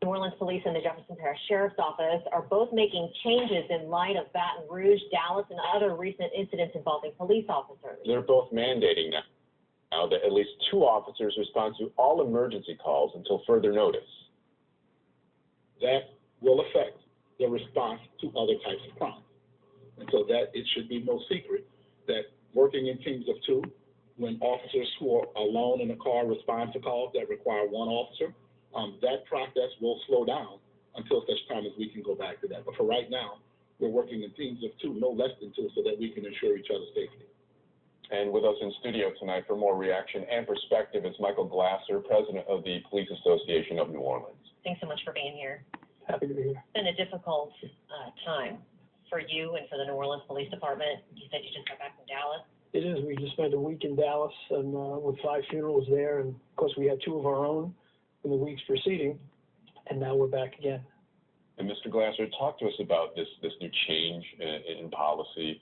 New Orleans Police and the Jefferson Parish Sheriff's Office are both making changes in light of Baton Rouge, Dallas, and other recent incidents involving police officers. They're both mandating now that at least 2 officers respond to all emergency calls until further notice. That will affect the response to other types of crime. And so that it should be no secret that working in teams of 2, when officers who are alone in a car respond to calls that require 1 officer, that process will slow down until such time as we can go back to that. But for right now, we're working in teams of 2, no less than 2, so that we can ensure each other's safety. And with us in studio tonight for more reaction and perspective is Michael Glasser, president of the Police Association of New Orleans. Thanks so much for being here. Happy to be here. It's been a difficult time for you and for the New Orleans Police Department. You said you just got back from Dallas. It is. We just spent a week in Dallas and with 5 funerals there, and of course we had 2 of our own in the weeks preceding, and now we're back again. And Mr. Glasser, talk to us about this new change in policy.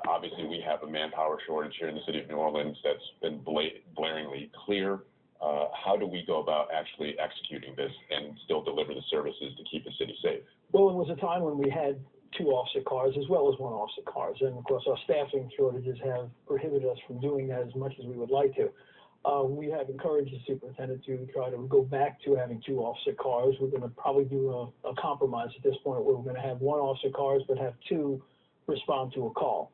Obviously, we have a manpower shortage here in the city of New Orleans that's been blaringly clear. How do we go about actually executing this and still deliver the services to keep the city safe? Well, it was a time when we had 2 officer cars as well as 1 officer cars, and of course our staffing shortages have prohibited us from doing that as much as we would like to. We have encouraged the superintendent to try to go back to having 2 officer cars. We're going to probably do a compromise at this point where we're going to have 1 officer cars but have 2 respond to a call.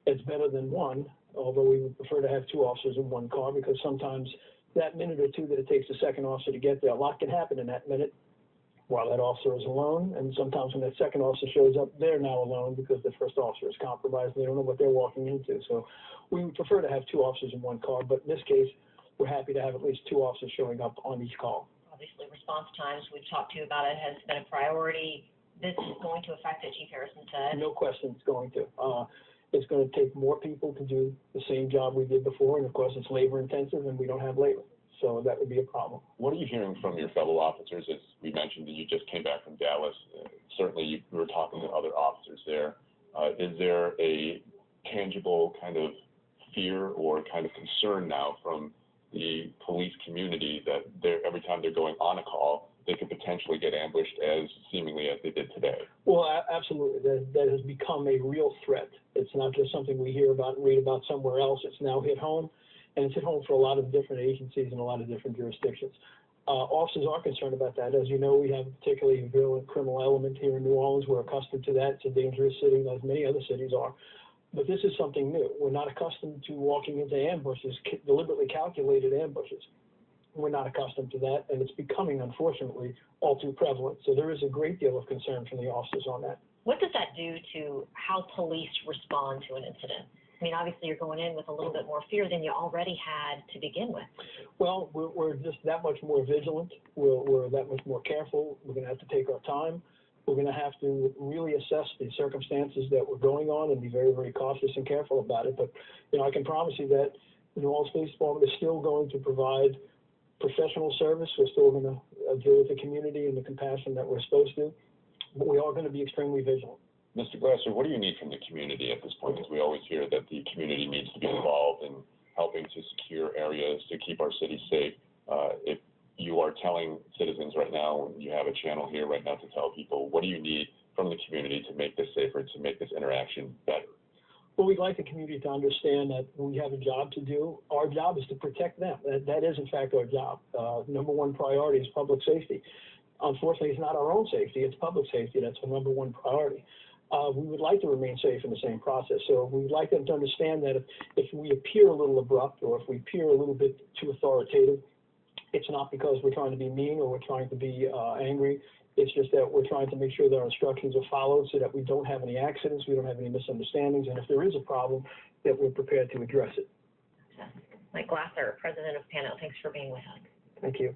It's better than 1, although we would prefer to have 2 officers in 1 car, because sometimes that minute or 2 that it takes the second officer to get there, a lot can happen in that minute while that officer is alone, and sometimes when that second officer shows up, they're now alone because the first officer is compromised and they don't know what they're walking into. So we would prefer to have 2 officers in 1 car, but in this case, we're happy to have at least 2 officers showing up on each call. Obviously, response times, we've talked to you about it, has been a priority. This is going to affect it, Chief Harrison said. No question it's going to. It's going to take more people to do the same job we did before, and of course it's labor intensive and we don't have labor. So that would be a problem. What are you hearing from your fellow officers? As we mentioned that you just came back from Dallas, certainly you were talking to other officers there. Is there a tangible kind of fear or kind of concern now from the police community that every time they're going on a call, they could potentially get ambushed as seemingly as they did today? Well, absolutely. That has become a real threat. It's not just something we hear about and read about somewhere else. It's now hit home, and it's hit home for a lot of different agencies and a lot of different jurisdictions. Officers are concerned about that. As you know, we have a particularly virulent criminal element here in New Orleans. We're accustomed to that. It's a dangerous city, as many other cities are. But this is something new. We're not accustomed to walking into ambushes, deliberately calculated ambushes. We're not accustomed to that, and it's becoming, unfortunately, all too prevalent. So there is a great deal of concern from the officers on that. What does that do to how police respond to an incident? I mean, obviously you're going in with a little bit more fear than you already had to begin with. Well, we're just that much more vigilant. We're that much more careful. We're going to have to take our time. We're going to have to really assess the circumstances that were going on and be very, very cautious and careful about it. But, you know, I can promise you that the New Orleans Police Department is still going to provide professional service. We're still going to deal with the community and the compassion that we're supposed to. But we are going to be extremely vigilant. Mr. Glasser, what do you need from the community at this point? Because we always hear that the community needs to be involved in helping to secure areas to keep our city safe. If you are telling citizens right now, you have a channel here right now to tell people, what do you need from the community to make this safer, to make this interaction better? Well, we'd like the community to understand that we have a job to do. Our job is to protect them. That is, in fact, our job. Number 1 priority is public safety. Unfortunately, it's not our own safety. It's public safety. That's the number 1 priority. We would like to remain safe in the same process. So we would like them to understand that if we appear a little abrupt or if we appear a little bit too authoritative, it's not because we're trying to be mean or we're trying to be angry. It's just that we're trying to make sure that our instructions are followed so that we don't have any accidents, we don't have any misunderstandings, and if there is a problem, that we're prepared to address it. Mike Glasser, president of PANO, thanks for being with us. Thank you.